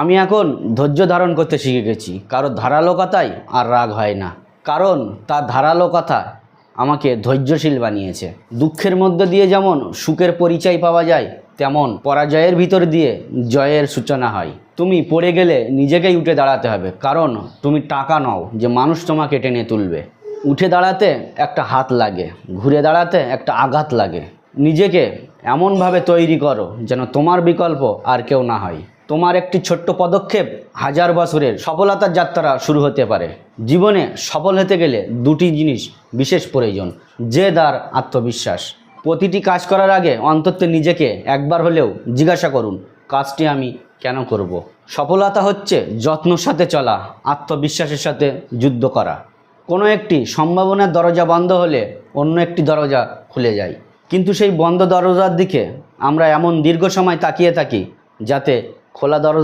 আমি এখন ধৈর্য ধারণ করতে শিখে গেছি। কারো ধারালো কথায় আর রাগ হয় না, কারণ তার ধারালো কথা আমাকে ধৈর্যশীল বানিয়েছে। দুঃখের মধ্যে দিয়ে যেমন সুখের পরিচয় পাওয়া যায়, তেমন পরাজয়ের ভিতর দিয়ে জয়ের সূচনা হয়। তুমি পড়ে গেলে নিজেকেই উঠে দাঁড়াতে হবে, কারণ তুমি টাকা নও যে মানুষ তোমাকে টেনে তুলবে। উঠে দাঁড়াতে একটা হাত লাগে, ঘুরে দাঁড়াতে একটা আঘাত লাগে। নিজেকে এমনভাবে তৈরি করো যেন তোমার বিকল্প আর কেউ না হয়। তোমার একটি ছোট্ট পদক্ষেপ হাজার বছরের সফলতার যাত্রা শুরু হতে পারে। জীবনে সফল হতে গেলে দুটি জিনিস বিশেষ প্রয়োজন: জেদ আর আত্মবিশ্বাস। প্রতিটি কাজ করার আগে অন্তত নিজেকে একবার হলেও জিজ্ঞাসা করুন, কাজটি আমি কেন করব। সফলতা হচ্ছে যত্নের সাথে চলা, আত্মবিশ্বাসের সাথে যুদ্ধ করা। কোনো একটি সম্ভাবনার দরজা বন্ধ হলে অন্য একটি দরজা খুলে যায়, কিন্তু সেই বন্ধ দরজার দিকে আমরা এমন দীর্ঘ সময় তাকিয়ে থাকি যাতে খোলা দরজা